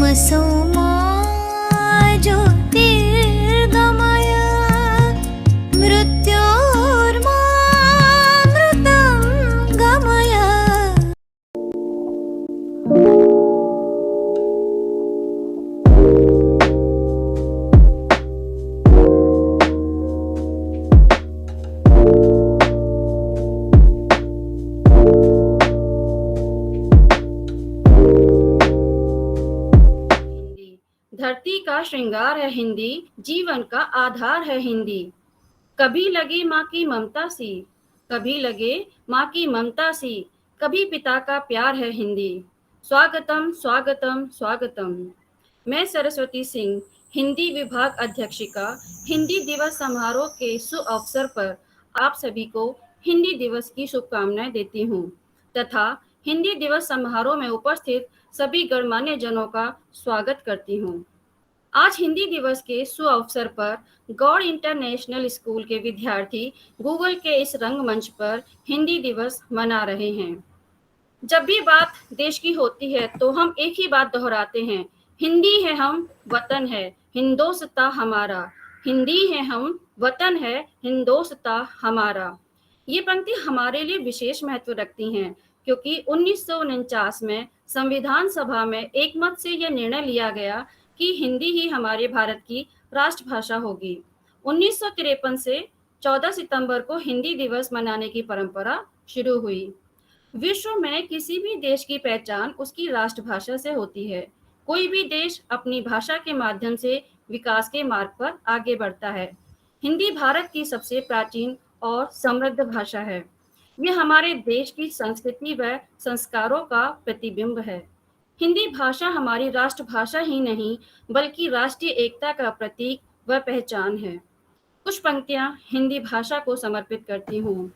तमसो मा ज्योतिर्गमय मृत्योर्मामृतं गमय। धरती का श्रृंगार है हिंदी, जीवन का आधार है हिंदी। कभी लगे माँ की ममता सी, कभी लगे माँ की ममता सी, कभी पिता का प्यार है हिंदी। स्वागतम स्वागतम स्वागतम। मैं सरस्वती सिंह, हिंदी विभाग अध्यक्षिका, हिंदी दिवस समारोह के सुअवसर पर आप सभी को हिंदी दिवस की शुभकामनाएं देती हूँ तथा हिंदी दिवस समारोह में उपस्थित सभी गणमान्य जनों का स्वागत करती हूँ। आज हिंदी दिवस के सुअवसर पर गौड़ इंटरनेशनल स्कूल के विद्यार्थी गूगल के इस रंगमंच पर हिंदी दिवस मना रहे हैं। जब भी बात देश की होती है तो हम एक ही बात दोहराते हैं, हिंदी है हम, वतन है हिंदोस्ता हमारा। हिंदी है हम, वतन है हिंदोस्ता हमारा। ये पंक्ति हमारे लिए विशेष महत्व रखती हैं क्योंकि 1949 में संविधान सभा में एकमत से यह निर्णय लिया गया कि हिंदी ही हमारे भारत की राष्ट्रभाषा होगी। 1953 से 14 सितंबर को हिंदी दिवस मनाने की परंपरा शुरू हुई। विश्व में किसी भी देश की पहचान उसकी राष्ट्रभाषा से होती है। कोई भी देश अपनी भाषा के माध्यम से विकास के मार्ग पर आगे बढ़ता है। हिंदी भारत की सबसे प्राचीन और समृद्ध भाषा है। यह हमारे देश की संस्कृति व संस्कारों का प्रतिबिंब है। हिंदी भाषा हमारी राष्ट्रभाषा ही नहीं बल्कि राष्ट्रीय एकता का प्रतीक व पहचान है। कुछ पंक्तियां हिंदी भाषा को समर्पित करती हूँ।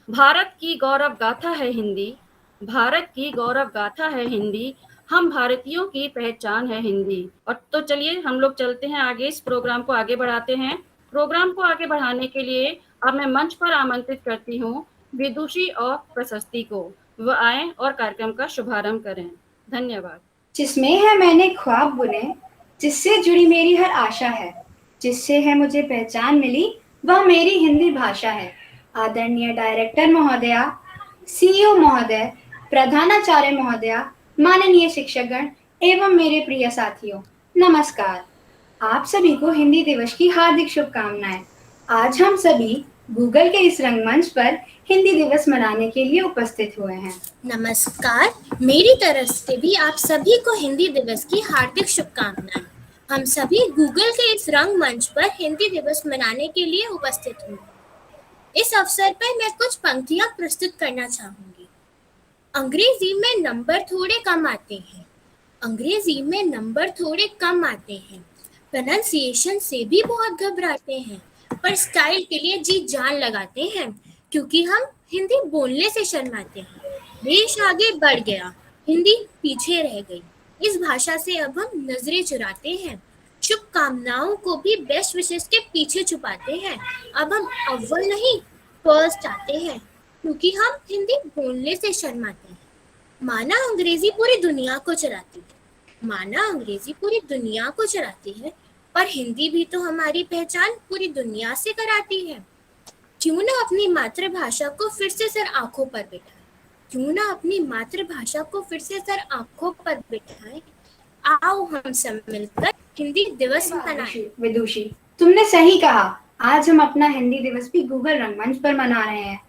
भारत की गौरव गाथा है हिंदी, भारत की गौरव गाथा है हिंदी, हम भारतीयों की पहचान है हिंदी। और तो चलिए हम लोग चलते हैं आगे, इस प्रोग्राम को आगे बढ़ाते हैं। प्रोग्राम को आगे बढ़ाने के लिए अब मैं मंच पर आमंत्रित करती हूँ विदुषी और प्रशस्ति को, वह आए और कार्यक्रम का शुभारंभ करें। धन्यवाद। जिसमें है मैंने ख्वाब बुने, जिससे जुड़ी मेरी हर आशा है, जिससे है मुझे पहचान मिली, वह मेरी हिंदी भाषा है। आदरणीय डायरेक्टर महोदया, सीईओ महोदय, प्रधानाचार्य महोदया, माननीय शिक्षकगण एवं मेरे प्रिय साथियों, नमस्कार। आप सभी को हिंदी दिवस की हार्दिक शुभकामनाएं। आज हम सभी गूगल के इस रंगमंच पर हिंदी दिवस मनाने के लिए उपस्थित हुए हैं। नमस्कार, मेरी तरफ से भी आप सभी को हिंदी दिवस की हार्दिक शुभकामनाएं। हम सभी गूगल के इस रंगमंच पर हिंदी दिवस मनाने के लिए उपस्थित हुए। इस अवसर पर मैं कुछ पंक्तियां प्रस्तुत करना चाहूंगी। अंग्रेजी में नंबर थोड़े कम आते हैं, अंग्रेजी में नंबर थोड़े कम आते हैं, प्रोनाउंसिएशन से भी बहुत घबराते हैं, पर स्टाइल के लिए जी जान लगाते हैं क्योंकि हम हिंदी बोलने से शर्माते हैं। देश आगे बढ़ गया, हिंदी पीछे रह गई। इस भाषा से अब हम नजरें चुराते हैं, शुभकामनाओं को भी बेस्ट विशेष के पीछे छुपाते हैं। अब हम अव्वल नहीं फर्स्ट आते हैं क्योंकि हम हिंदी बोलने से शर्माते हैं। माना अंग्रेजी पूरी दुनिया को चलाती है, माना अंग्रेजी पूरी दुनिया को चलाती है, पर हिंदी भी तो हमारी पहचान पूरी दुनिया से कराती है। क्यों ना अपनी मातृभाषा को फिर से सर आंखों पर बिठाएं, क्यों ना अपनी मातृभाषा को फिर से सर आंखों पर बिठाएं। आओ हम सब मिलकर हिंदी दिवस मनाएं। विदुषी, तुमने सही कहा। आज हम अपना हिंदी दिवस भी गूगल रंगमंच पर मना रहे हैं।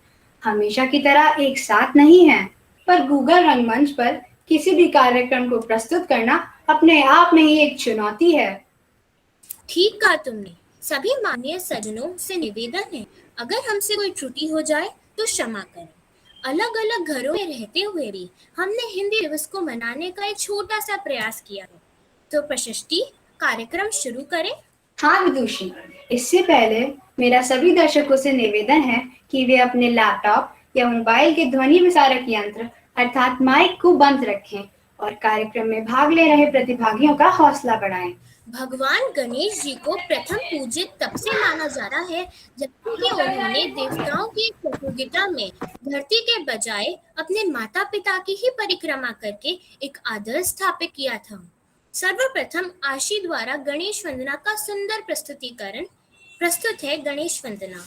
हमेशा की तरह एक साथ नहीं है, पर गूगल रंगमंच पर किसी भी कार्यक्रम को प्रस्तुत करना अपने आप में ही एक चुनौती है। ठीक कहा तुमने। सभी माननीय सज्जनों से निवेदन है, अगर हमसे कोई त्रुटि हो जाए तो क्षमा करें। अलग अलग घरों में रहते हुए भी हमने हिंदी दिवस को मनाने का एक छोटा सा प्रयास किया है। तो प्रशस्ति, कार्यक्रम शुरू करें। हाँ विदुषी, इससे पहले मेरा सभी दर्शकों से निवेदन है कि वे अपने लैपटॉप या मोबाइल के ध्वनि विसारक यंत्र अर्थात माइक को बंद रखें और कार्यक्रम में भाग ले रहे प्रतिभागियों का हौसला बढ़ाएं। भगवान गणेश जी को प्रथम पूजित तब से माना जा रहा है जबकि उन्होंने देवताओं की प्रतियोगिता में धरती के बजाय अपने माता पिता की ही परिक्रमा करके एक आदर्श स्थापित किया था। सर्वप्रथम आशी द्वारा गणेश वंदना का सुंदर प्रस्तुतिकरण प्रस्तुत है गणेश वंदना।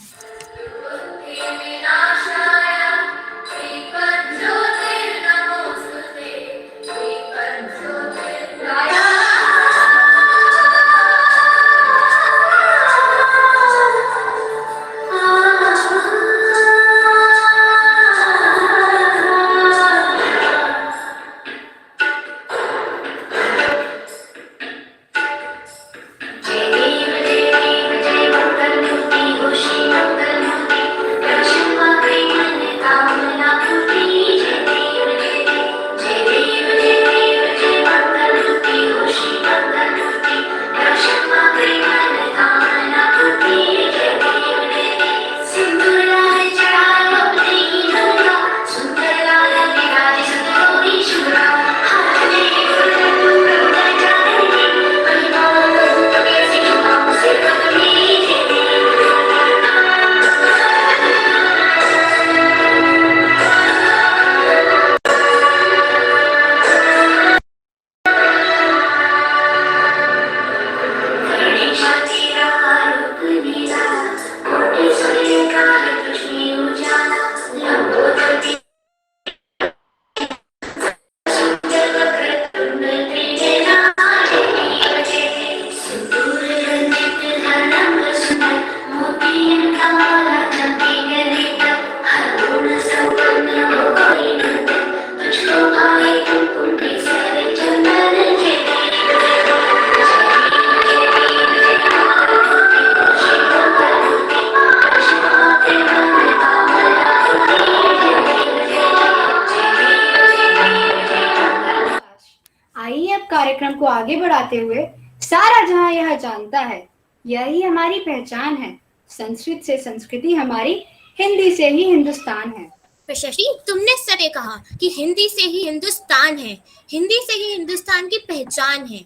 कार्यक्रम को आगे बढ़ाते हुए सारा जहां यह जानता है, यही हमारी पहचान है। संस्कृत से संस्कृति हमारी, हिंदी से ही हिंदुस्तान है। प्रशस्ति, तुमने सही कहा कि हिंदी से ही हिंदुस्तान है, हिंदी से ही हिंदुस्तान की पहचान है।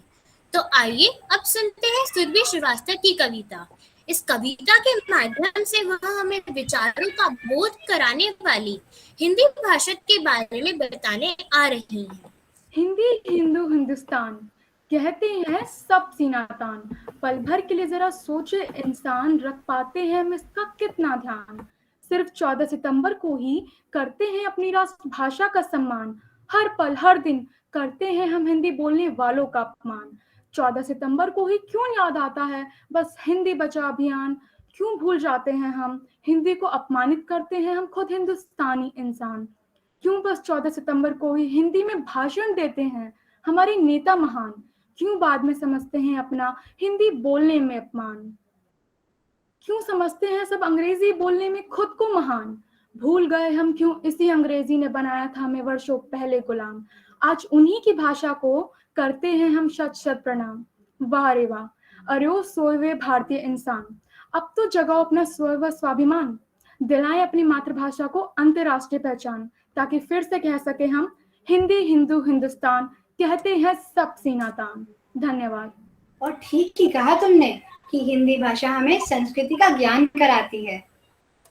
तो आइए अब सुनते हैं सुरभि श्रीवास्तव की कविता। इस कविता के माध्यम से वह हमें विचारों का बोध कराने वाली हिंदी भाषा के बारे में बताने आ रही है। हिंदी हिंदू हिंदुस्तान कहते हैं सब सीना तान, पल भर के लिए जरा सोचे इंसान, रख पाते हैं हम इसका कितना ध्यान। सिर्फ 14 सितंबर को ही करते हैं अपनी राष्ट्रभाषा का सम्मान, हर पल हर दिन करते हैं हम हिंदी बोलने वालों का अपमान। 14 सितंबर को ही क्यों याद आता है बस हिंदी बचाओ अभियान, क्यों भूल जाते हैं हम हिंदी को अपमानित करते हैं हम खुद हिंदुस्तानी इंसान। क्यों बस 14 सितंबर को ही हिंदी में भाषण देते हैं हमारे नेता महान, क्यों बाद में समझते हैं अपना हिंदी बोलने में अपमान। क्यों समझते हैं सब अंग्रेजी बोलने में खुद को महान, भूल गए हम क्यों इसी अंग्रेजी ने बनाया था हमें वर्षों पहले गुलाम। आज उन्हीं की भाषा को करते हैं हम शत शत प्रणाम। वाह रे वाह, अरे ओ सोए भारतीय इंसान, अब तो जगाओ अपना स्व व स्वाभिमान, दिलाएं अपनी मातृभाषा को अंतर्राष्ट्रीय पहचान, ताकि फिर से कह सके हम हिंदी हिंदू हिंदुस्तान, कहते हैं सब सीना तान। धन्यवाद। और ठीक ही कहा तुमने कि हिंदी भाषा हमें संस्कृति का ज्ञान कराती है।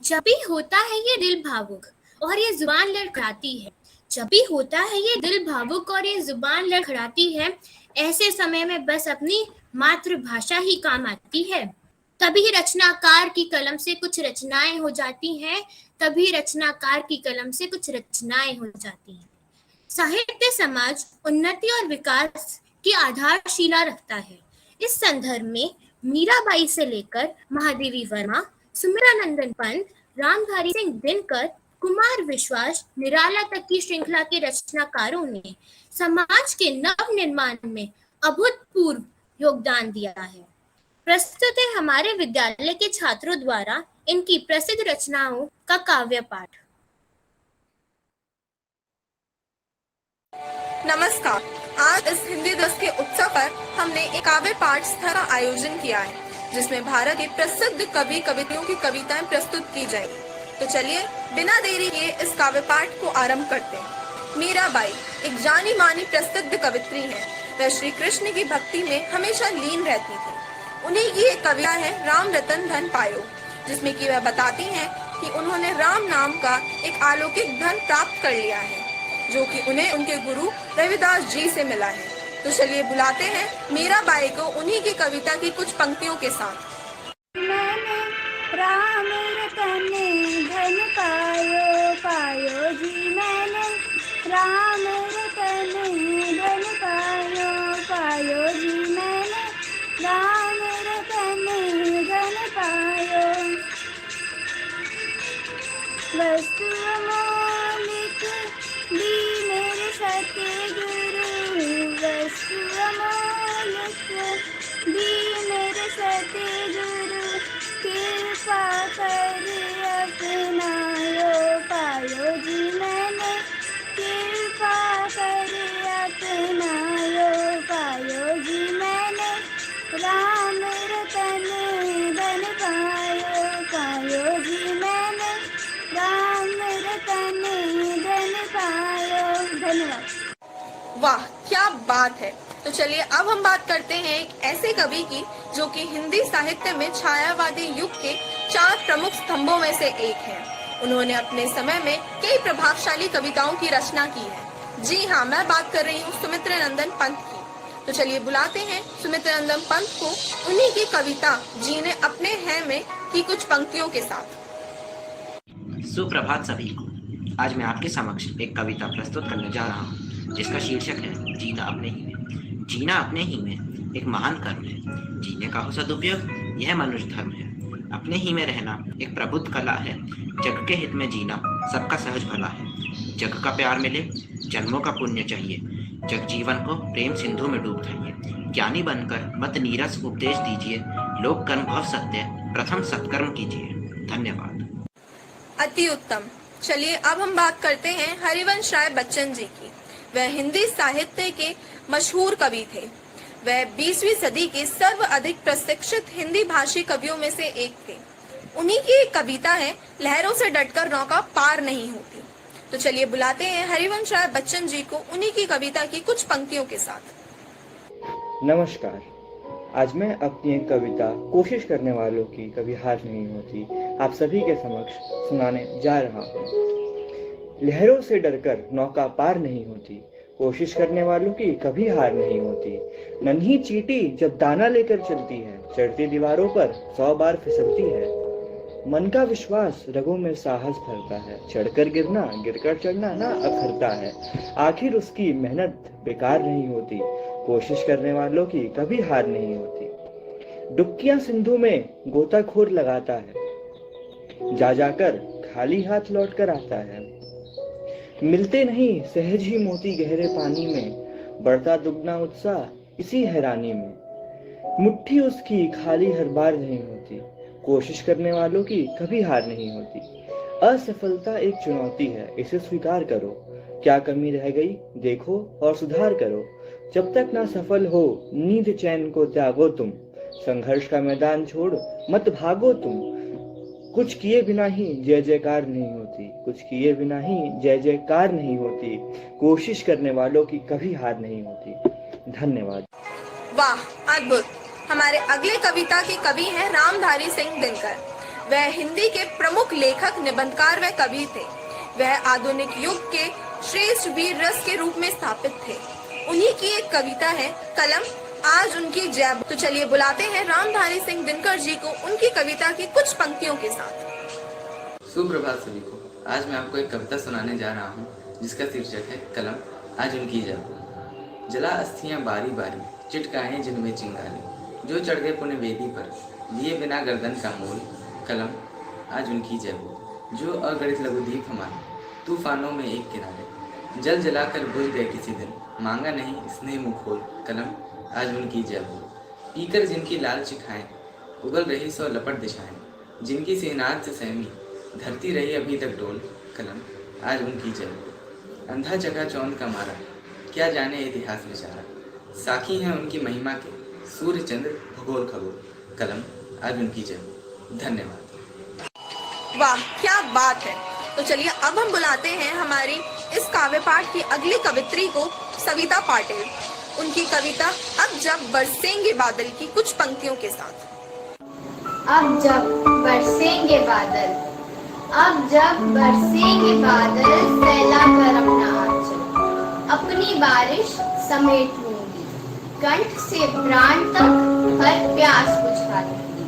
जब भी होता है ये दिल भावुक और ये जुबान लड़खड़ाती है, जब भी होता है ये दिल भावुक और ये जुबान लड़खड़ाती है, ऐसे समय में बस अपनी मातृभाषा ही काम आती है। तभी रचनाकार की कलम से कुछ रचनाएं हो जाती हैं, तभी रचनाकार की कलम से कुछ रचनाएं हो जाती हैं। साहित्य समाज उन्नति और विकास की आधारशिला रखता है। इस संदर्भ में मीराबाई से लेकर महादेवी वर्मा, सुमिरानंदन पंत, रामधारी सिंह दिनकर, कुमार विश्वास, निराला तक की श्रृंखला के रचनाकारों ने समाज के नव निर्माण में अभूतपूर्व योगदान दिया है। प्रस्तुत है हमारे विद्यालय के छात्रों द्वारा इनकी प्रसिद्ध रचनाओं का काव्य पाठ। नमस्कार, आज इस हिंदी दिवस के उत्सव पर हमने एक काव्य पाठ स्पर्धा का आयोजन किया है, जिसमें भारत के प्रसिद्ध कवि कविताओं की कविताएं प्रस्तुत की जाएंगी। तो चलिए बिना देरी किए इस काव्य पाठ को आरंभ करते हैं। मीराबाई एक जानी मानी प्रसिद्ध कवित्री हैं। वह श्री कृष्ण की भक्ति में हमेशा लीन रहती थी। उन्हीं की एक कविता है राम रतन धन पायो, जिसमें कि वह बताती हैं कि उन्होंने राम नाम का एक अलौकिक धन प्राप्त कर लिया है, जो कि उन्हें उनके गुरु रविदास जी से मिला है। तो चलिए बुलाते हैं मीराबाई को उन्हीं की कविता की कुछ पंक्तियों के साथ। मैंने राम रतन धन पायो पायो जी, मैंने राम रतन धन पायो पायो जी, मैंने राम रतन धन पायो। वस्तु अमोलिक दी मेरे सतगुरु, वस्तु अमोलिक दी मेरे सतगुरु, कृपा कर अपनायो पायो जी, मैंने कृपा कर अपनायो पायो जी, मैंने राम रतन धन पायो पायो जी, मैंने राम रतन धन पायो। धन्यवाद। वाह क्या बात है। तो चलिए अब हम बात करते हैं एक ऐसे कवि की जो कि हिंदी साहित्य में छायावादी युग के 4 प्रमुख स्तंभों में से एक है। उन्होंने अपने समय में कई प्रभावशाली कविताओं की रचना की है। जी हाँ, मैं बात कर रही हूँ सुमित्र नंदन पंत की। तो चलिए बुलाते हैं सुमित्र नंदन पंत को उन्हीं की कविता जीने अपने हैं में की कुछ पंक्तियों के साथ। सुप्रभात सभी को। आज मैं आपके समक्ष एक कविता प्रस्तुत करने जा रहा हूँ जिसका शीर्षक है जीना अपने ही में। जीना अपने ही में एक महान कर्म है। जीने का हो सदुपयोग यह मनुष्य धर्म है। अपने ही में रहना एक प्रबुद्ध कला है। जग के हित में जीना सबका सहज भला है। जग का प्यार मिले जन्मों का पुण्य चाहिए। जग जीवन को प्रेम सिंधु में डूब जाइए। ज्ञानी बनकर मत नीरस उपदेश दीजिए। लोक कर्म भव सत्य प्रथम सत्कर्म कीजिए। धन्यवाद। अति उत्तम। चलिए अब हम बात करते हैं हरिवंश राय बच्चन जी की। वह हिंदी साहित्य के मशहूर कवि थे। वह 20वीं सदी के सर्वाधिक प्रशिक्षित हिंदी भाषी कवियों में से एक थे। उन्हीं की एक कविता है लहरों से डटकर नौका पार नहीं होती। तो चलिए बुलाते हैं हरिवंश राय बच्चन जी को उन्हीं की कविता की कुछ पंक्तियों के साथ। नमस्कार। आज मैं अपनी एक कविता कोशिश करने वालों की कभी हार नहीं होती आप सभी के समक्ष सुनाने जा रहा हूँ। लहरों से डरकर नौका पार नहीं होती, कोशिश करने वालों की कभी हार नहीं होती। नन्ही चींटी जब दाना लेकर चलती है, चढ़ती दीवारों पर 100 बार फिसलती है। मन का विश्वास रगों में साहस भरता है, चढ़कर गिरना गिरकर चढ़ना ना अखरता है। आखिर उसकी मेहनत बेकार नहीं होती, कोशिश करने वालों की कभी हार नहीं होती। डुबकियां सिंधु में गोताखोर लगाता है, जा जाकर खाली हाथ लौट कर आता है। मिलते नहीं सहज ही मोती गहरे पानी में, बढ़ता दुगना उत्साह इसी हैरानी में। मुट्ठी उसकी खाली हर बार नहीं होती, कोशिश करने वालों की कभी हार नहीं होती। असफलता एक चुनौती है, इसे स्वीकार करो। क्या कमी रह गई देखो और सुधार करो। जब तक ना सफल हो नींद चैन को त्यागो तुम, संघर्ष का मैदान छोड़ मत भागो तुम। कुछ किए बिना ही जय जयकार नहीं होती, कुछ किए बिना ही जय जयकार नहीं होती। कोशिश करने वालों की कभी हार नहीं होती। धन्यवाद। वाह अद्भुत। हमारे अगले कविता के कवि हैं रामधारी सिंह दिनकर। वह हिंदी के प्रमुख लेखक, निबंधकार व कवि थे। वह आधुनिक युग के श्रेष्ठ वीर रस के रूप में स्थापित थे। उन्हीं की एक कविता है कलम, आज उनकी जय। तो चलिए बुलाते हैं रामधारी सिंह दिनकर जी को उनकी कविता की कुछ पंक्तियों के साथ। सुप्रभात सभी को। आज मैं आपको एक कविता सुनाने जा रहा हूँ जिसका शीर्षक है कलम, आज उनकी जय। जला अस्थियां बारी बारी, चिटकाएं जिनमें चिंगारी, जो चढ़ गए पुण्य वेदी पर, लिए बिना गर्दन का मोल। कलम, आज उनकी जय हो। जो अगणित लघुदीप हमारे, तूफानों में एक किनारे, जल जलाकर बुझ गए किसी दिन, मांगा नहीं स्नेह मुखोल। कलम, आज उनकी जय हो। पीकर जिनकी लाल चिखाएं, उगल रही सौ लपट दिशाएं, जिनकी सेनाद से सहमी, धरती रही अभी तक डोल। कलम, आज उनकी जय हो। अंधा चका चौंध का मारा, क्या जाने इतिहास बेचारा, साखी हैं उनकी महिमा के सूर्य चंद्र भूगोल खगोल। कलम, आज उनकी जय हो। धन्यवाद। वाह क्या बात है। तो चलिए अब हम बुलाते हैं हमारी इस काव्य पाठ की अगली कवित्री को, सविता पाटिल। उनकी कविता अब जब बरसेंगे बादल की कुछ पंक्तियों के साथ। अब जब बरसेंगे बादल, अब जब बरसेंगे बादल, फैला कर अपना आंचल, अपनी बारिश समेट लूंगी, कंठ से प्राण तक हर प्यास बुझा लूंगी।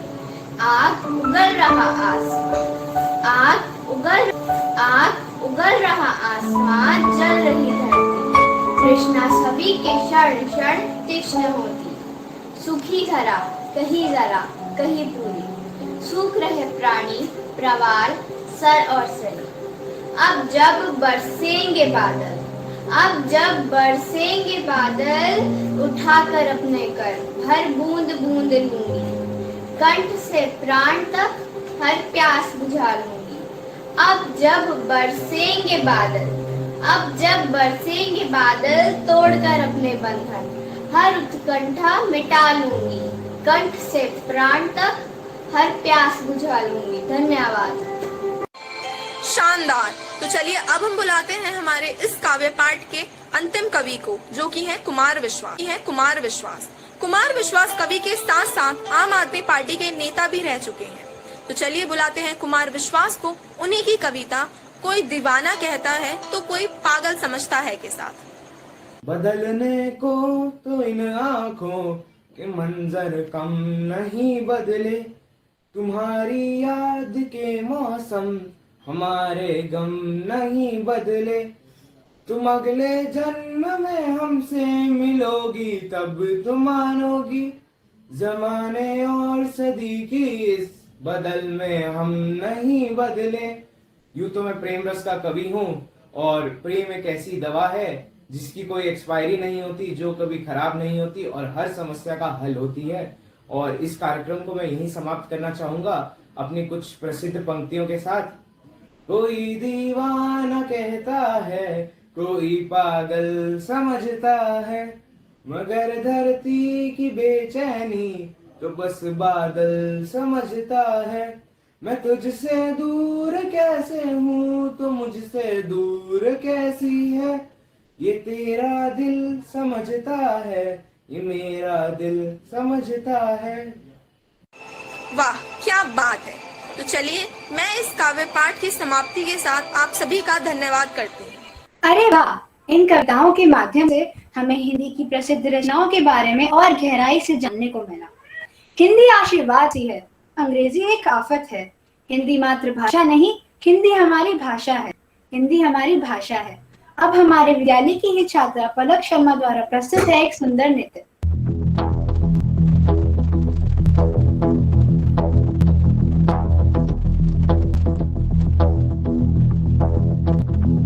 आग उगल रहा आसमान, आग उगल रहा आसमान, जल रही धरती, तृष्णा सभी के क्षण क्षण तीक्ष्ण होती। सूखी धरा कहीं जरा कहीं पूरी, सूख रहे प्राणी प्रवाल सर और सरी। अब जब बरसेंगे बादल, अब जब बरसेंगे बादल, उठाकर अपने कर हर बूंद बूंद लूंगी। कंठ से प्राण तक हर प्यास बुझा लूंगी। अब जब बरसेंगे बादल, अब जब बरसेंगे बादल, तोड़कर अपने बंधन हर उत्कंठा मिटा लूंगी। कंठ से प्राण तक हर प्यास बुझा लूंगी। धन्यवाद। शानदार। तो चलिए अब हम बुलाते हैं हमारे इस काव्य पाठ के अंतिम कवि को, जो कि है कुमार विश्वास। कुमार विश्वास कवि के साथ साथ आम आदमी पार्टी के नेता भी रह चुके हैं। तो चलिए बुलाते हैं कुमार विश्वास को उन्हीं की कविता कोई दीवाना कहता है तो कोई पागल समझता है के साथ। बदलने को तो इन आँखों के मंजर कम नहीं बदले, तुम्हारी याद के मौसम हमारे गम नहीं बदले। तुम अगले जन्म में हमसे मिलोगी तब तुम मानोगी, जमाने और सदी की इस बदल में हम नहीं बदले। यूं तो मैं प्रेम रस का कवि हूँ और प्रेम एक ऐसी दवा है जिसकी कोई एक्सपायरी नहीं होती, जो कभी खराब नहीं होती और हर समस्या का हल होती है। और इस कार्यक्रम को मैं यहीं समाप्त करना चाहूंगा अपनी कुछ प्रसिद्ध पंक्तियों के साथ। कोई दीवाना कहता है, कोई पागल समझता है, मगर धरती की बेचैनी तो बस बादल समझता है। मैं तुझसे दूर कैसे हूँ तो मुझसे दूर कैसी है, ये तेरा दिल समझता है, ये मेरा दिल समझता है। वाह क्या बात है। तो चलिए मैं इस काव्य पाठ की समाप्ति के साथ आप सभी का धन्यवाद करती हूँ। अरे वाह, इन कविताओं के माध्यम से हमें हिंदी की प्रसिद्ध रचनाओं के बारे में और गहराई से जानने को मिला। हिंदी आशीर्वाद ही है, अंग्रेजी एक आफत है। हिंदी मातृभाषा नहीं, हिंदी हमारी भाषा है, हिंदी हमारी भाषा है। अब हमारे विद्यालय की ही छात्रा पलक शर्मा द्वारा प्रस्तुत है एक सुंदर नृत्य।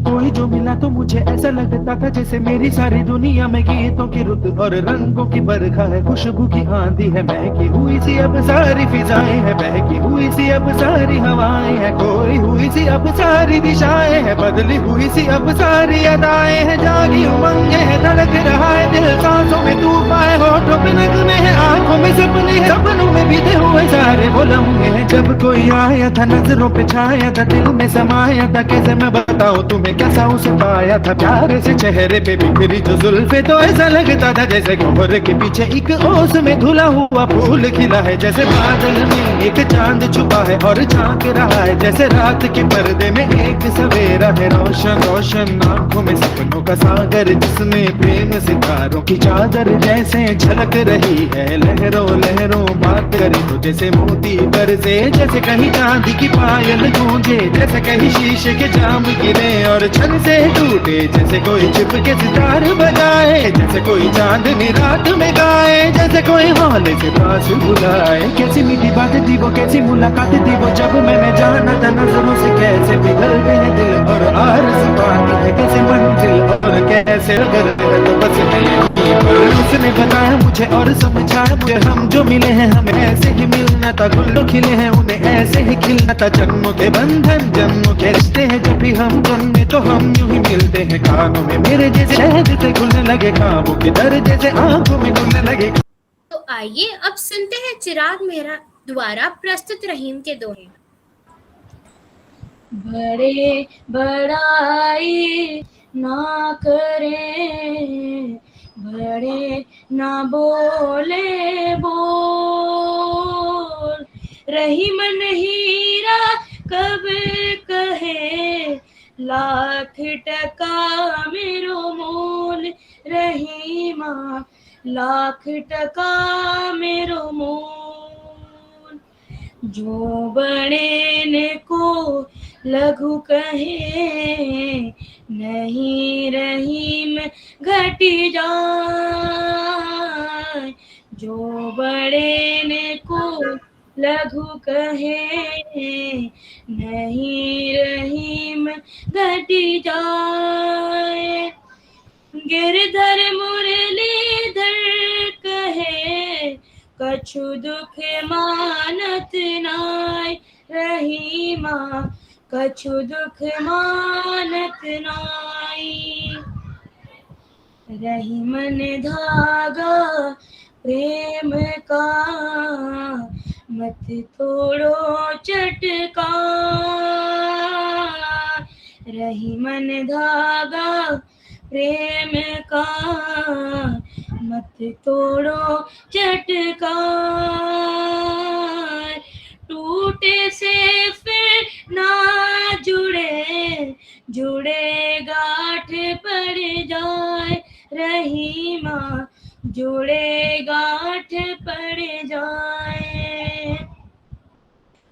कोई जो मिला तो मुझे ऐसा लगता था जैसे मेरी सारी दुनिया में गीतों की रुत और रंगों की बरखा है, खुशबू की आंधी है, महकी हुई सी अब सारी फिजाएं है, बहकी हुई सी अब सारी हवाएं है, खोई हुई सी अब सारी दिशाएं है, बदली हुई सी अब सारी अदाएं है, जागी उमंगे है, धड़क रहा है दिल, सांसों में तूफान है, होठों पे नगमे है, आंखों में सपने हैं, सपनों में बीते हुए सारे वो लम्हे हैं। जब कोई आया था नजरों पे छाया था, दिल में समाया था, कैसे मैं बताऊं तुम्हें कैसा उसे पाया था। प्यारे से चेहरे पे बिखरी जो जुल्फे, तो ऐसा लगता था जैसे कोहरे के पीछे एक ओस में धुला हुआ फूल खिला है, जैसे बादल में एक चांद छुपा है और झांक रहा है, जैसे रात के पर्दे में एक सवेरा है। रोशन रोशन आंखों में सपनों का सागर, जिसमें प्रेम सितारों की चादर जैसे झलक रही है। लहरों लहरों बात करे तो जैसे मोती बरसे, जैसे कहीं चांदी की पायल गूंजे, जैसे कहीं शीशे के जाम गिरे और छन से टूटे, जैसे कोई छिप के सितार बजाए, जैसे कोई चांदनी रात में गाए, जैसे कोई हौले से पास बुलाए। कैसी मीठी बात थी वो, कैसी मुलाकात थी वो, जब मैंने जाना था नजरों से कैसे पिघलते हैं दिल और आरज़ू पाती है कैसे मंजिल और कैसे अगर तो बस उसने बताया मुझे और समझाया मुझे, हम जो मिले हैं हमें ऐसे ही मिलना था, गुल्लो खिले हैं उन्हें ऐसे ही खिलना था। जन्मों के बंधन जन्मों के रिश्ते हैं, जब भी हम जन्मे तो हम यूं ही मिलते हैं। कानों में मेरे जैसे शहद से घुलने लगे, खाबों के दर जैसे आंखों में घुलने लगे। तो आइए अब सुनते हैं चिराग मेहरा द्वारा प्रस्तुत रहीम के दोहे। बड़े बड़ाई ना करें, बड़े ना बोले बोल, रहीम हीरा कब कहे, लाख टका मेरो मोल, रहीमा लाख टका मेरो मोल। जो बड़े ने को लघु कहे, नहीं रहीम घटी जाए। जो बड़े ने को लघु कहे, नहीं रहीम घटी जाए। गिरधर मुरलीधर कहे, कछु दुख मानत नाय। रहीमा कछु दुख मानत नाय। रही मन धागा प्रेम का, मत तोड़ो चटका। रही मन धागा प्रेम का, मत तोड़ो चटका। टूटे से फिर ना जुड़े, जुड़े गांठ पड़ जाए। रहीमा जुड़े गांठ पड़ जाए।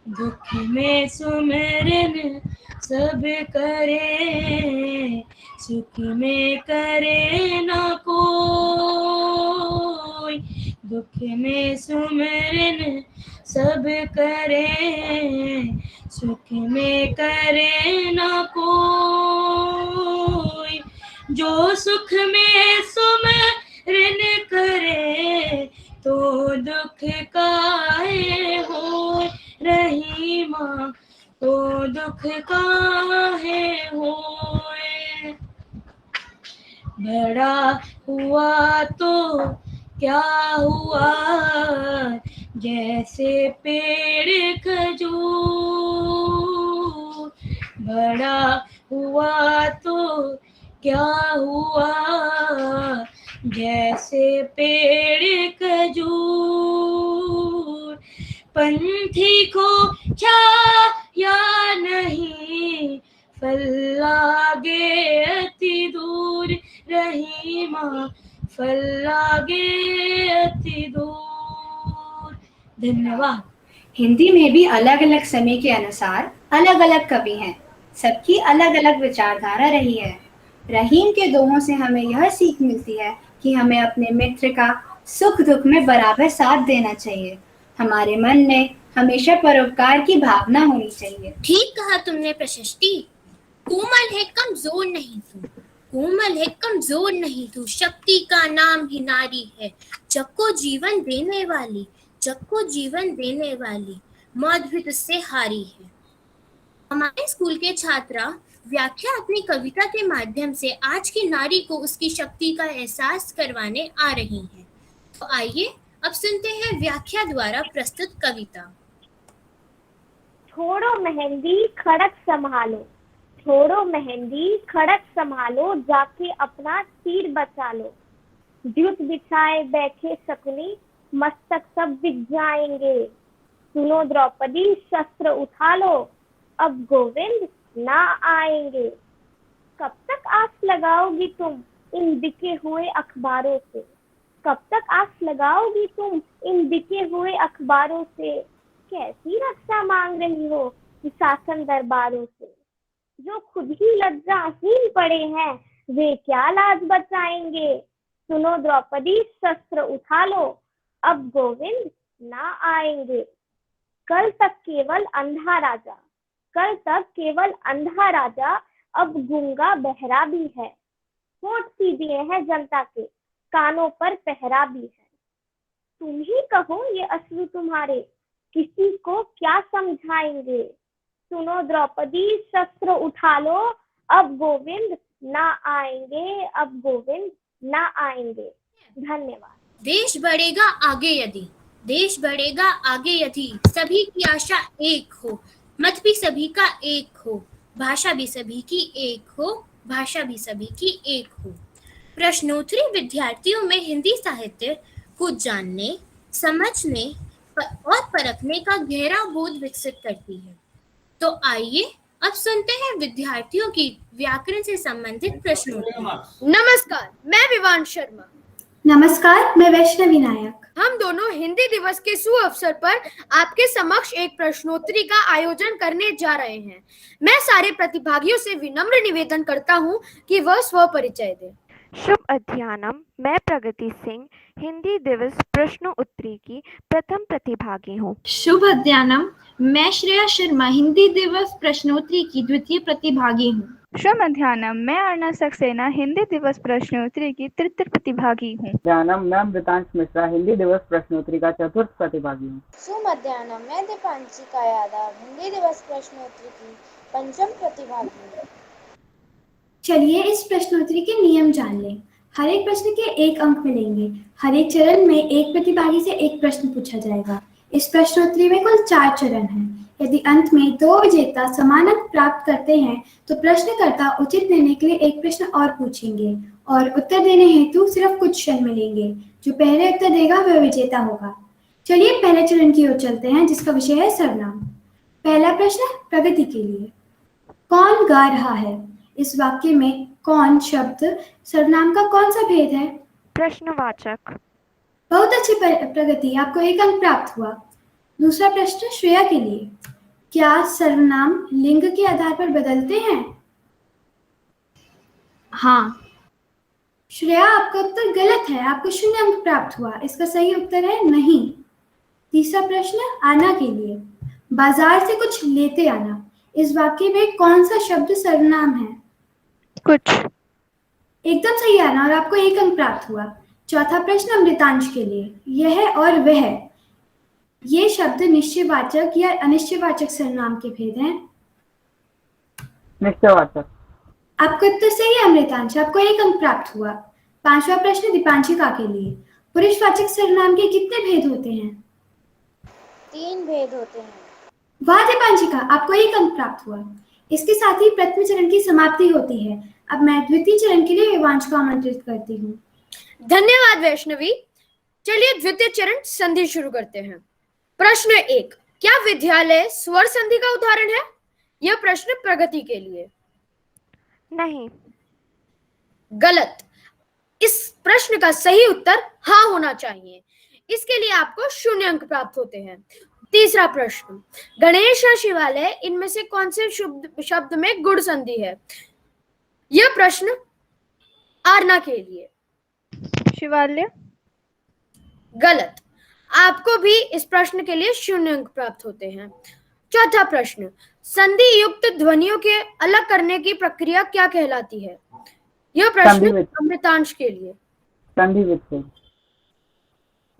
दुख में सुमिरन सब करे, सुख में करे ना कोई। दुख में सुमिरन सब करे, सुख में करे ना कोई। जो सुख में सुमिरन करे, तो दुख काहे होय। रहीमा तो दुख काहे होए। बड़ा हुआ तो क्या हुआ, जैसे पेड़ खजूर। बड़ा हुआ तो क्या हुआ, जैसे पेड़ खजूर। पंथी को छाया नहीं, फल लागे अति दूर। रहीमा फल लागे अति दूर। धन्यवाद। हिंदी में भी अलग अलग समय के अनुसार अलग अलग कवि हैं। सबकी अलग अलग विचारधारा रही है। रहीम के दोहों से हमें यह सीख मिलती है कि हमें अपने मित्र का सुख दुख में बराबर साथ देना चाहिए। हमारे मन में हमेशा परोपकार की भावना होनी चाहिए। ठीक कहा तुमने प्रशस्ति। कोमल है कमजोर नहीं तू, कोमल है कमजोर नहीं तू, शक्ति का नाम ही नारी है। जग को जीवन देने वाली, जग को जीवन देने वाली, मौत भी तुझसे हारी है। हमारे स्कूल के छात्रा व्याख्या अपनी कविता के माध्यम से आज की नारी को उसकी शक्ति का एहसास करवाने आ रही हैं। तो आइए अब सुनते हैं व्याख्या द्वारा प्रस्तुत कविता। छोड़ो मेहंदी खड़क संभालो, छोड़ो मेहंदी खड़क संभालो, जाके अपना तीर बचा लो। द्युत बिछाए बैठे शकुनी, मस्तक सब बिक जाएंगे। सुनो द्रौपदी शस्त्र उठा लो, अब गोविंद ना आएंगे। कब तक आस लगाओगी तुम इन बिके हुए अखबारों से, कब तक आस लगाओगी तुम इन बिके हुए अखबारों से। कैसी रक्षा मांग रही हो शासन दरबारों से। जो खुद ही लज्जाहीन पड़े हैं, वे क्या लाज बचाएंगे। सुनो द्रौपदी शस्त्र उठा लो, अब गोविंद ना आएंगे। कल तक केवल अंधा राजा, कल तक केवल अंधा राजा, अब गूंगा बहरा भी है। होठ सी दिए हैं जनता के, कानों पर पहरा भी है। तुम ही कहो ये अश्रु तुम्हारे, किसी को क्या समझाएंगे। सुनो द्रौपदी शस्त्र उठा लो, अब गोविंद ना आएंगे, अब गोविंद ना आएंगे। धन्यवाद। देश बढ़ेगा आगे यदि, देश बढ़ेगा आगे यदि सभी की आशा एक हो, मत भी सभी का एक हो, भाषा भी सभी की एक हो, भाषा भी सभी की एक हो। प्रश्नोत्तरी विद्यार्थियों में हिंदी साहित्य को जानने, समझने और परखने का गहरा बोध विकसित करती है। तो आइए अब सुनते हैं विद्यार्थियों की व्याकरण से संबंधित प्रश्नोत्तरी। नमस्कार, मैं विवान शर्मा। नमस्कार, मैं वैष्णवी नायक। हम दोनों हिंदी दिवस के शुभ अवसर पर आपके समक्ष एक प्रश्नोत्तरी का आयोजन करने जा रहे हैं। मैं सारे प्रतिभागियों से विनम्र निवेदन करता हूं कि वह स्व परिचय दें। शुभ अध्यानम। मैं प्रगति सिंह हिंदी दिवस प्रश्नोत्तरी की प्रथम प्रतिभागी हूँ। शुभ अध्यानम। मैं श्रेया शर्मा हिंदी दिवस प्रश्नोत्तरी की द्वितीय प्रतिभागी हूँ। शुभ मध्याह्नम। मैं अर्णा सक्सेना हिंदी दिवस प्रश्नोत्तरी की तृतीय प्रतिभागी हूँ। मध्याह्नम। मैं अमृतांश मिश्रा हिंदी दिवस प्रश्नोत्तरी का चतुर्थ प्रतिभागी हूँ। शुभ मध्याह्नम। मैं दीपांशिका यादव हिंदी दिवस प्रश्नोत्तरी की पंचम प्रतिभागी हूँ। चलिए इस प्रश्नोत्तरी के नियम जान लें। हर एक प्रश्न के 1 अंक मिलेंगे। हर एक चरण में एक प्रतिभागी से एक प्रश्न पूछा जाएगा। इस प्रश्नोत्तरी में कुल 4 चरण हैं। यदि अंत में 2 विजेता समान अंक प्राप्त करते हैं तो प्रश्नकर्ता उचित निर्णय के लिए एक प्रश्न और पूछेंगे और उत्तर देने हेतु सिर्फ कुछ क्षण मिलेंगे। जो पहले उत्तर देगा वह विजेता होगा। चलिए पहले चरण की ओर चलते हैं, जिसका विषय है सर्वनाम। पहला प्रश्न प्रगति के लिए। कौन गा रहा है? इस वाक्य में कौन शब्द सर्वनाम का कौन सा भेद है? प्रश्नवाचक। बहुत अच्छी प्रगति, आपको 1 अंक प्राप्त हुआ। दूसरा प्रश्न श्रेया के लिए। क्या सर्वनाम लिंग के आधार पर बदलते हैं? हाँ। श्रेया, आपका उत्तर गलत है, आपको 0 अंक प्राप्त हुआ। इसका सही उत्तर है नहीं। तीसरा प्रश्न आना के लिए। बाजार से कुछ लेते आना, इस वाक्य में कौन सा शब्द सर्वनाम है? कुछ। एकदम सही आना और आपको 1 अंक प्राप्त हुआ। चौथा प्रश्न अमृतांश के लिए। यह और वह, ये शब्द निश्चयवाचक या अनिश्चयवाचक सर्वनाम के भेद हैं? निश्चयवाचक। आपका उत्तर सही है अमृतांश, आपको 1 अंक प्राप्त हुआ। 5वां प्रश्न दीपांशिका के लिए। पुरुषवाचक सर्वनाम के कितने भेद होते हैं? 3 भेद होते हैं। वाह दीपांशिका, आपको 1 अंक प्राप्त हुआ। इसके साथ ही प्रथम चरण की समाप्ति होती है। अब मैं द्वितीय चरण के लिए विवांश को आमंत्रित करती हूँ। धन्यवाद वैष्णवी। चलिए द्वितीय चरण संधि शुरू करते हैं। प्रश्न 1। क्या विद्यालय स्वर संधि का उदाहरण है? यह प्रश्न प्रगति के लिए। नहीं। गलत। इस प्रश्न का सही उत्तर हाँ होना चाहिए। इसके लिए आपको 0 अंक प्राप्त होते हैं। तीसरा प्रश्न। गणेश और शिवालय, इनमें से कौन से शब्द में गुण संधि है? यह प्रश्न आरना के लिए। शिवालय। गलत। आपको भी इस प्रश्न के लिए 0 अंक प्राप्त होते हैं। चौथा प्रश्न। संधि युक्त ध्वनियों के अलग करने की प्रक्रिया क्या कहलाती है? यह प्रश्न अमृतांश के लिए। संधि विच्छेद।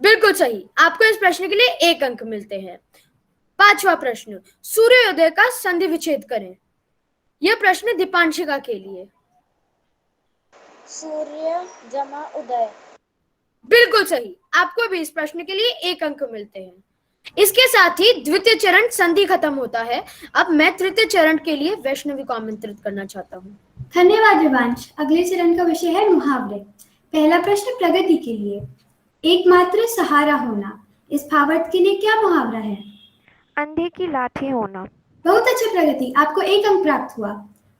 बिल्कुल सही। आपको इस प्रश्न के लिए 1 अंक मिलते हैं। 5वां प्रश्न। सूर्योदय का संधि विच्छेद करें। यह प्रश्न दीपांशिका के लिए। सूर्य जमा उदय। बिल्कुल सही। आपको भी इस प्रश्न के लिए 1 अंक मिलते हैं। इसके साथ ही द्वितीय चरण संधि खत्म होता है। अब मैं तृतीय चरण के लिए वैष्णवी को आमंत्रित करना चाहता हूँ। धन्यवाद विवांश। अगले चरण का विषय है मुहावरे। पहला प्रश्न प्रगति के लिए। एकमात्र सहारा होना, इस भावार्थ के लिए क्या मुहावरा है? अंधे की लाठी होना। बहुत अच्छी प्रगति, आपको 1 अंक प्राप्त हुआ।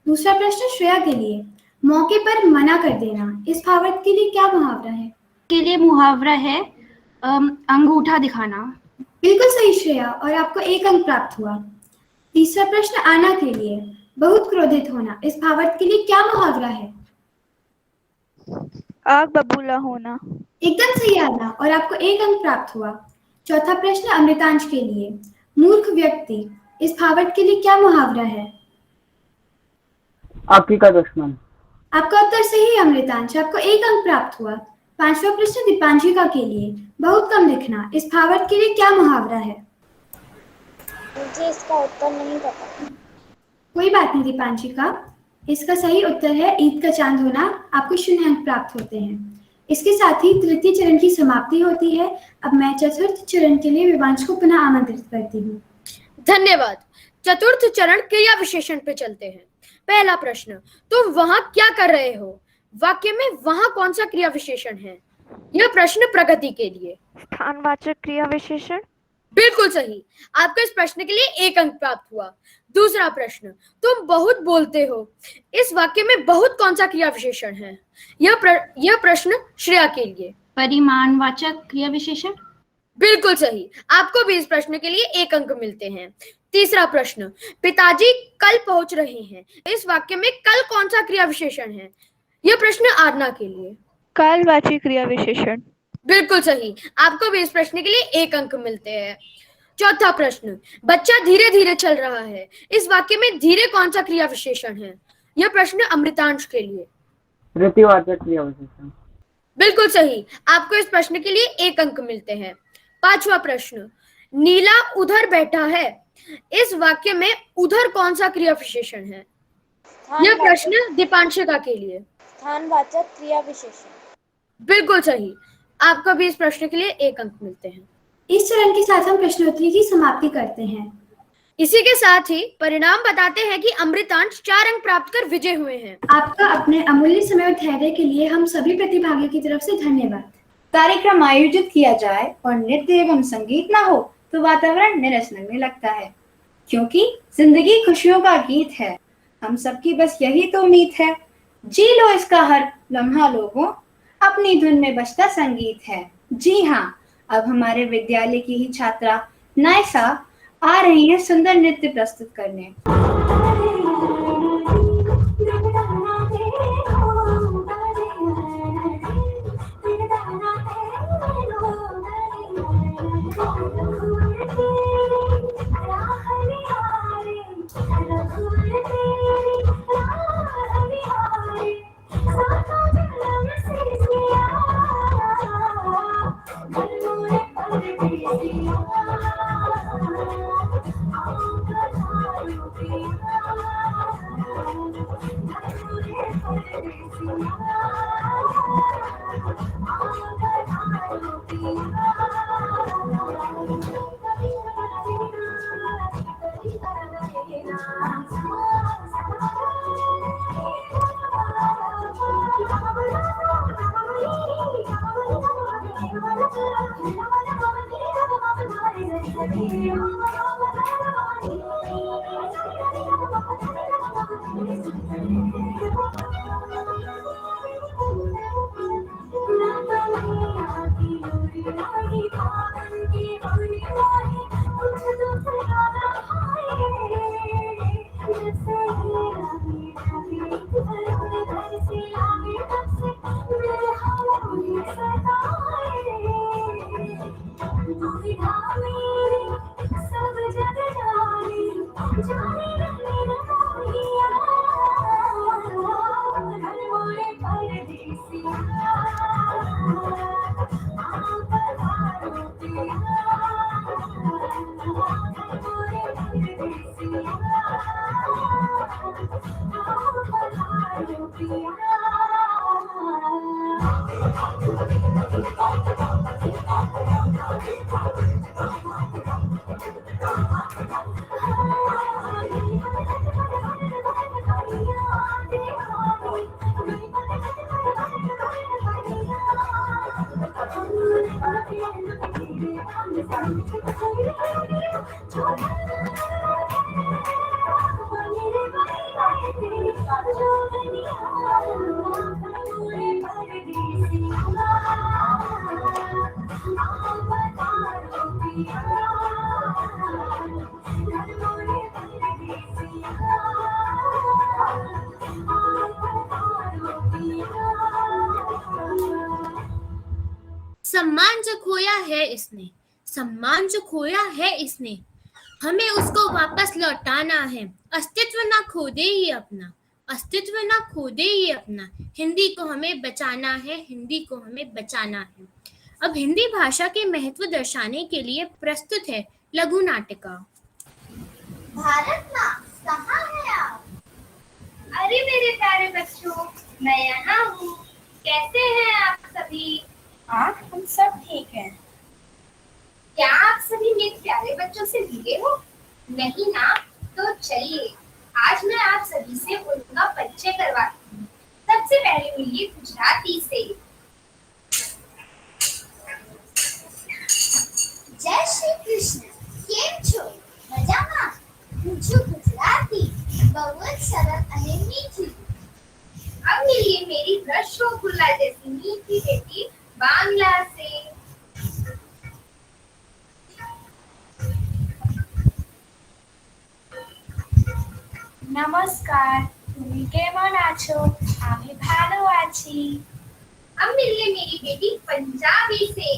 दूसरा प्रश्न श्रेया के लिए। मौके पर मना कर देना, इस भावार्थ के लिए क्या मुहावरा है? के लिए मुहावरा है अंगूठा दिखाना। बिल्कुल सही श्रेया, और आपको 1 अंक प्राप्त हुआ। तीसरा प्रश्न आना के लिए। बहुत क्रोधित होना, इस भावार्थ के लिए क्या मुहावरा है? आग बबूला होना। एकदम सही आना, और आपको 1 अंक प्राप्त हुआ। चौथा प्रश्न अमृतांश के लिए। मूर्ख व्यक्ति, इस भावार्थ के लिए क्या मुहावरा है? आपकी का दुश्मन। आपका उत्तर सही है अमृतांश, आपको 1 अंक प्राप्त हुआ। 5वां प्रश्न दीपांशिका के लिए। बहुत कम लिखना, इस भावार्थ के लिए क्या मुहावरा है? मुझे इसका उत्तर नहीं पता। कोई बात नहीं दीपांशिका, इसका सही उत्तर है ईद का चांद होना। आपको 0 अंक प्राप्त होते हैं। इसके साथ ही तृतीय चरण की समाप्ति होती है। अब मैं चतुर्थ चरण के लिए विवांश को पुनः आमंत्रित करती हूँ। धन्यवाद। चतुर्थ चरण क्रिया विशेषण पे चलते हैं। पहला प्रश्न। तुम वहां क्या कर रहे हो? वाक्य में वहां कौन सा क्रिया विशेषण है? यह प्रश्न प्रगति के लिए। स्थानवाचक क्रिया विशेषण। बिल्कुल सही। आपको इस प्रश्न के लिए 1 अंक प्राप्त हुआ। दूसरा प्रश्न। तुम बहुत बोलते हो, इस वाक्य में बहुत कौन सा क्रिया विशेषण है? यह प्रश्न श्रेया के लिए। परिमाणवाचक क्रिया विशेषण। बिल्कुल सही, आपको भी इस प्रश्न के लिए 1 अंक मिलते हैं। तीसरा प्रश्न, पिताजी कल पहुंच रहे हैं, इस वाक्य में कल कौन सा क्रिया विशेषण है? यह प्रश्न आरना के लिए। कालवाची क्रिया विशेषण। बिल्कुल सही, आपको भी इस प्रश्न के लिए 1 अंक मिलते हैं। चौथा प्रश्न, बच्चा धीरे धीरे चल रहा है, इस वाक्य में धीरे कौन सा क्रिया विशेषण है? यह प्रश्न अमृतांश के लिए। रीतिवाचक क्रिया विशेषण। बिल्कुल सही, आपको इस प्रश्न के लिए 1 अंक मिलते हैं। पांचवा प्रश्न, नीला उधर बैठा है, इस वाक्य में उधर कौन सा क्रिया विशेषण है? यह प्रश्न दीपांशिका के लिए। स्थानवाचक क्रिया विशेषण। बिल्कुल सही, आपको भी इस प्रश्न के लिए 1 अंक मिलते हैं। इस चरण के साथ हम प्रश्नोत्तरी की समाप्ति करते हैं। इसी के साथ ही परिणाम बताते हैं कि अमृतांश 4 अंक प्राप्त कर विजय हुए हैं। आपका अपने अमूल्य समय और धैर्य के लिए हम सभी प्रतिभागियों की तरफ से धन्यवाद। कार्यक्रम आयोजित किया जाए और नृत्य एवं संगीत ना हो तो वातावरण निरस लगने लगता है, क्योंकि जिंदगी खुशियों का गीत है। हम सबकी बस यही तो उम्मीद है, जी लो इसका हर लम्हा लोगों, अपनी धुन में बजता संगीत है। जी हाँ, अब हमारे विद्यालय की ही छात्रा नायसा आ रही है सुंदर नृत्य प्रस्तुत करने। सम्मान जो खोया है इसने, सम्मान जो खोया है इसने, हमें उसको वापस लौटाना है। अस्तित्व ना खो दे ये अपना, अस्तित्व ना खो दे ये अपना। हिंदी को हमें बचाना है, हिंदी को हमें बचाना है। अब हिंदी भाषा के महत्व दर्शाने के लिए प्रस्तुत है लघु नाटिका। भारत माँ कहाँ है आप? अरे मेरे प्यारे बच्चों, मैं यहाँ हूँ। कैसे हैं आप सभी? हाँ, हम सब ठीक हैं। क्या आप सभी मेरे प्यारे बच्चों से मिले हो? नहीं ना? तो चलिए आज मैं आप सभी से उनका परिचय करवाती हूँ। सबसे पहले मिलिए गुजराती से। जय श्री कृष्ण, केम छो? मजामा? હું છું ગુજરાતી, બહુ જ સરળ અને મીઠી। अब मिलिए मेरी रस रसगुल्ला जैसी मीठी बेटी बांग्ला से। নমস্কার, তুমি কেমন আছো? আমি ভালো আছি। अब मिलिए मेरी बेटी पंजाबी से।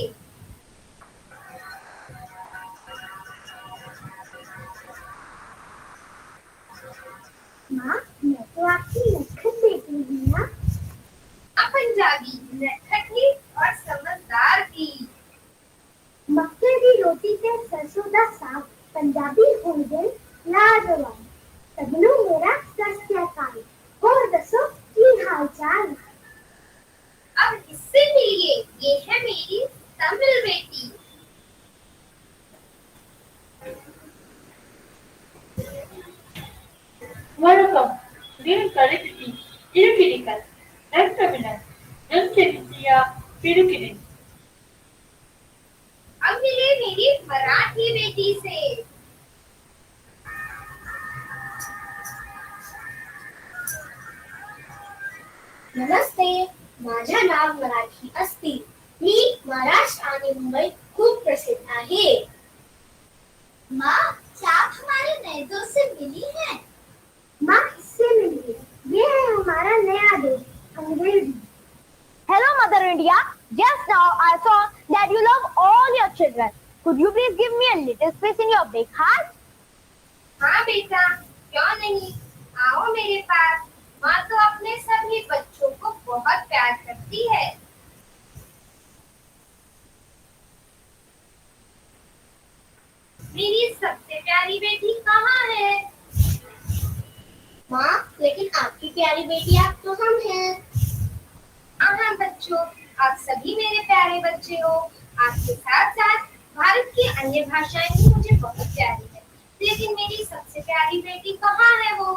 माँ, मैं तो आपकी नटखट बेटी हूँ ना। अब पंजाबी नटखटी और समझदार थी। मक्के की रोटी ते सरसों दा साग, पंजाबी होंगे लाजवाब। सबनों मेरा सत श्री अकाल, और दसो की हाल चाल। अब इससे मिलिए, ये है मेरी तमिल बेटी। வணக்கம். தினம் கலைப்பிடி இருக்கிறீர்கள். நற்கவிஞர் நற்செய்தியா இருக்கிறேன். अब मिलिए मेरी मराठी बेटी से। नमस्ते, माझं नाव मराठी असती. मी महाराष्ट्र आणि मुंबईत खूप प्रसिद्ध आहे. माँ, क्या आप हमारे नए दोस्त से मिली हैं? माँ, इससे मिलिए, ये है हमारा नया दोस्त अंग्रेजी। Hello, Mother India. Just now I saw that you love all your children. Could you please give me a little space in your big heart? हाँ बेटा, क्यों नहीं, आओ मेरे पास। माँ तो अपने सभी बच्चों को बहुत प्यार करती है। मेरी सबसे प्यारी बेटी कहाँ है? माँ, लेकिन आपकी प्यारी बेटी आप तो हम हैं। हाँ बच्चों, आप सभी मेरे प्यारे बच्चे हो। आपके साथ साथ भारत की अन्य भाषाएं भी मुझे बहुत प्यारी है, लेकिन मेरी सबसे प्यारी बेटी कहाँ है वो?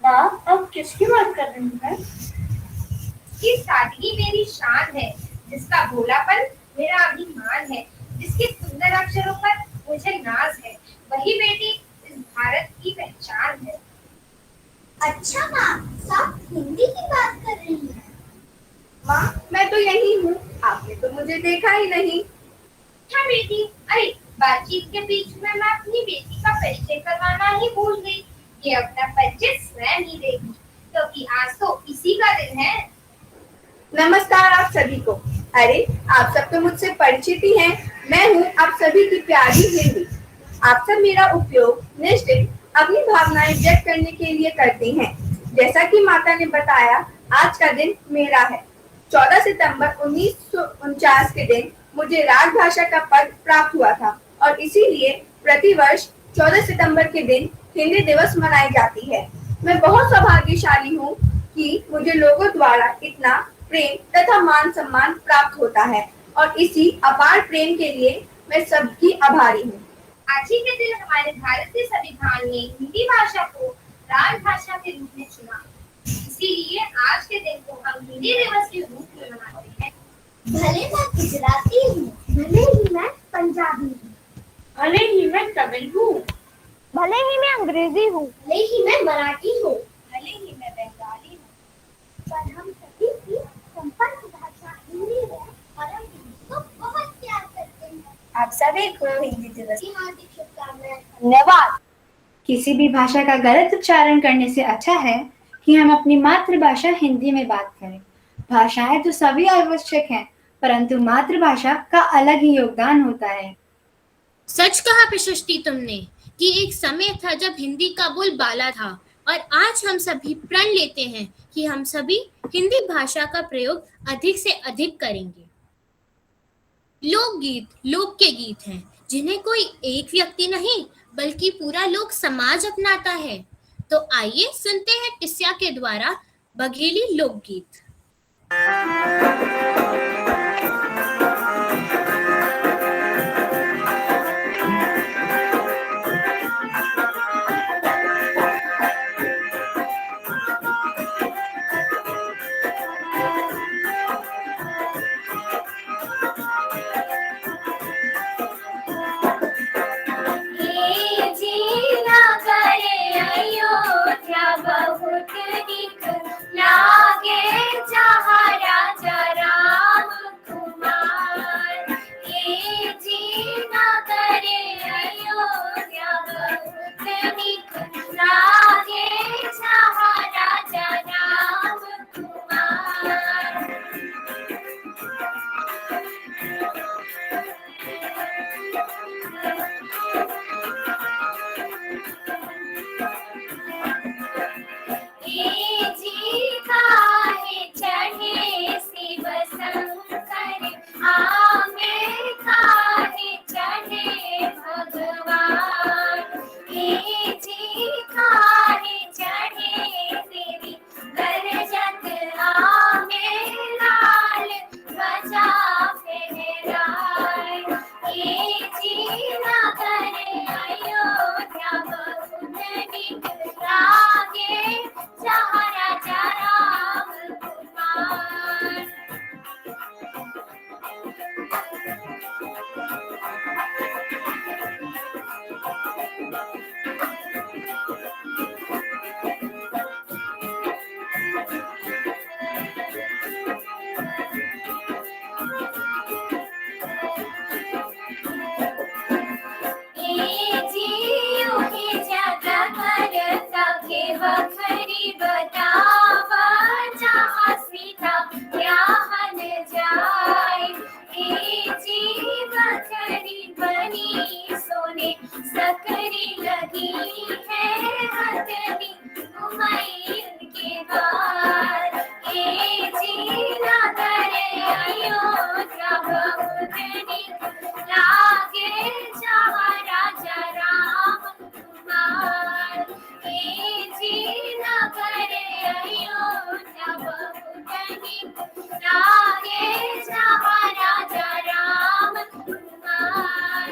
माँ, अब किसकी बात कर रही हैं? इसकी सादगी मेरी शान है, जिसका भोलापन मेरा अभिमान है, जिसके सुंदर अक्षरों पर मुझे नाज है, वही बेटी इस भारत की पहचान है। अच्छा माँ, आप हिंदी की बात कर रही हैं। माँ, मैं तो यही हूँ, आपने तो मुझे देखा ही नहीं। हाँ बेटी, अरे बातचीत के बीच में मैं अपनी बेटी का परिचय करवाना ही भूल गई। ये अपना परिचय स्वयं ही देगी, क्योंकि आज तो इसी का दिन है। नमस्कार आप सभी को। अरे आप सब तो मुझसे परिचित ही हैं। मैं हूँ आप सभी की प्यारी हिंदी। आप सब मेरा उपयोग निश्चित अपनी भावनाएं व्यक्त करने के लिए करते हैं। जैसा कि माता ने बताया, आज का दिन मेरा है। 14 सितंबर 1949 के दिन मुझे राजभाषा का पद प्राप्त हुआ था और इसीलिए प्रतिवर्ष 14 सितंबर के दिन हिंदी दिवस मनाई जाती है। मैं बहुत सौभाग्यशाली हूँ कि मुझे लोगों द्वारा इतना प्रेम तथा मान सम्मान प्राप्त होता है और इसी अपार प्रेम के लिए मैं सबकी आभारी हूँ। आज ही के दिन हमारे भारतीय संविधान ने हिंदी भाषा को राजभाषा के रूप में चुना, इसीलिए आज के दिन को हम हिंदी दिवस के रूप में मनाते हैं। भले मैं गुजराती हूँ, भले ही मैं पंजाबी हूँ, भले ही मैं तमिल हूँ, भले ही मैं अंग्रेजी हूँ, भले ही मैं मराठी हूँ, भले ही मैं बंगाली हूँ, पर हम सभी की संपर्क भाषा हिंदी है और हम हिंदी को बहुत प्यार करते हैं। आप सभी को हिंदी दिवस की हार्दिक शुभकामनाएं। धन्यवाद। किसी भी भाषा का गलत उच्चारण करने से अच्छा है कि हम अपनी मातृभाषा हिंदी में बात करें। भाषाएं तो सभी आवश्यक हैं, परंतु मातृभाषा का अलग ही योगदान होता है। सच कहा प्रशस्ति तुमने कि एक समय था जब हिंदी का बोलबाला था और आज हम सभी प्रण लेते हैं कि हम सभी हिंदी भाषा का प्रयोग अधिक से अधिक करेंगे। लोकगीत लोक के गीत हैं, जिन्हें कोई एक व्यक्ति नहीं बल्कि पूरा लोक समाज अपनाता है। तो आइए सुनते हैं टिस्या के द्वारा बघेली लोकगीत। बहुत दिख लागे जहाँ राजा बखरी बतावा जहाँ सीता ब्याहन जाए, जी बखरी बनी सोने सकरी लगी है हथनी घुमाई उनके बार, जी ना करे अयोध्या बहुतनी लागे जहाँ राजा राम कुमार, जी ना करे अयोध्या बहुतनी लागे जहाँ राजा राम कुमार,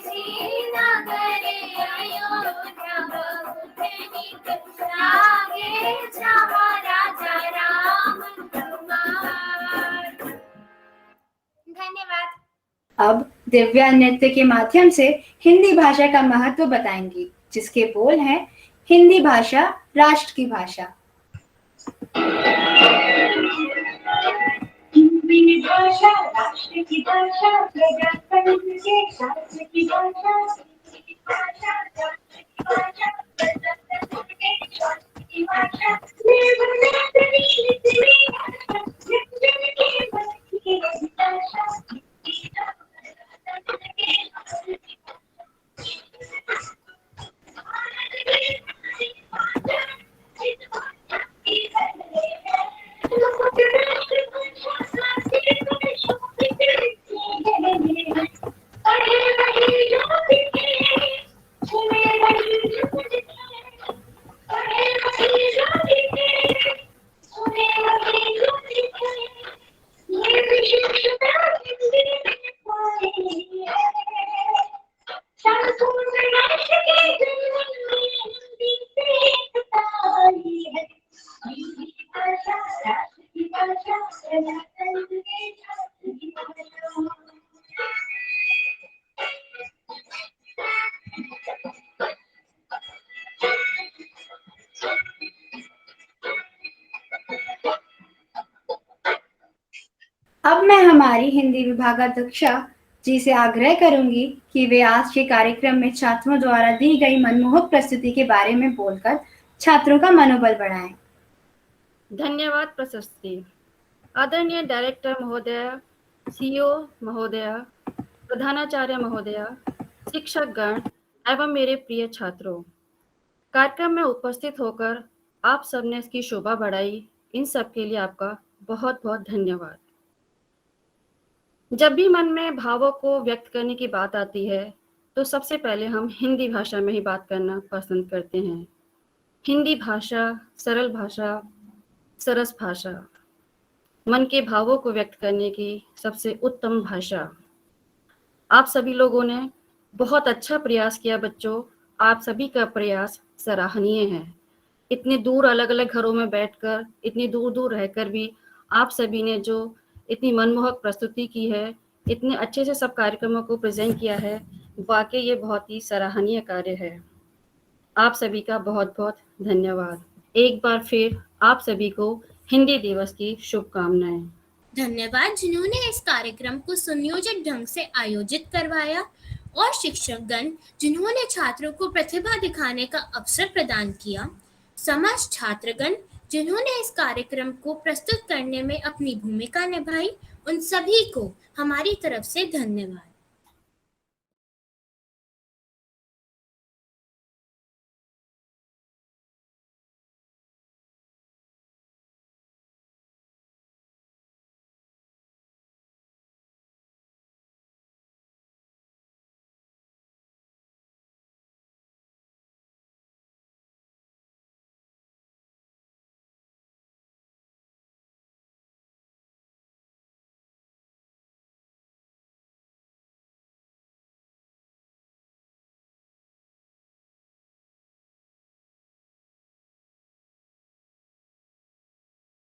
जी ना करे अयोध्या बहुतनी लागे जहाँ राजा राम कुमार। धन्यवाद। अब दिव्या नृत्य के माध्यम से हिंदी भाषा का महत्व बताएंगी, जिसके बोल हैं हिंदी भाषा राष्ट्र की भाषा। हिंदी भाषा राष्ट्र की भाषा, प्रजातंत्र के शास्त्र की भाषा, हिंदी भाषा राष्ट्र की भाषा, प्रजातंत्र के शास्त्र की भाषा, देवनागरी लिपि भाषा, जन के बस की भाषा, हिंदी प्रजातंत्र के शास्त्र की अब मैं हमारी हिंदी विभागाध्यक्षा जी से आग्रह करूंगी कि वे आज के कार्यक्रम में छात्रों द्वारा दी गई मनमोहक प्रस्तुति के बारे में बोलकर छात्रों का मनोबल बढ़ाएं। धन्यवाद प्रशस्ति। आदरणीय डायरेक्टर महोदय, सीईओ महोदय, प्रधानाचार्य महोदय, शिक्षकगण एवं मेरे प्रिय छात्रों, कार्यक्रम में उपस्थित होकर आप सबने इसकी शोभा बढ़ाई, इन सब के लिए आपका बहुत बहुत धन्यवाद। जब भी मन में भावों को व्यक्त करने की बात आती है तो सबसे पहले हम हिंदी भाषा में ही बात करना पसंद करते हैं। हिंदी भाषा सरल भाषा, सरस भाषा, मन के भावों को व्यक्त करने की सबसे उत्तम भाषा। आप सभी लोगों ने बहुत अच्छा प्रयास किया बच्चों, आप सभी का प्रयास सराहनीय है। इतने दूर अलग अलग घरों में बैठकर, इतनी दूर दूर रहकर भी आप सभी ने जो इतनी मनमोहक प्रस्तुति की है, इतने अच्छे से सब कार्यक्रमों को प्रेजेंट किया है, वाकई ये बहुत ही सराहनीय कार्य है। आप सभी का बहुत बहुत धन्यवाद। एक बार फिर आप सभी को हिंदी दिवस की शुभकामनाएं। धन्यवाद जिन्होंने इस कार्यक्रम को सुनियोजित ढंग से आयोजित करवाया, और शिक्षकगण जिन्होंने छात्रों को प्रतिभा दिखाने का अवसर प्रदान किया, समस्त छात्रगण जिन्होंने इस कार्यक्रम को प्रस्तुत करने में अपनी भूमिका निभाई, उन सभी को हमारी तरफ से धन्यवाद।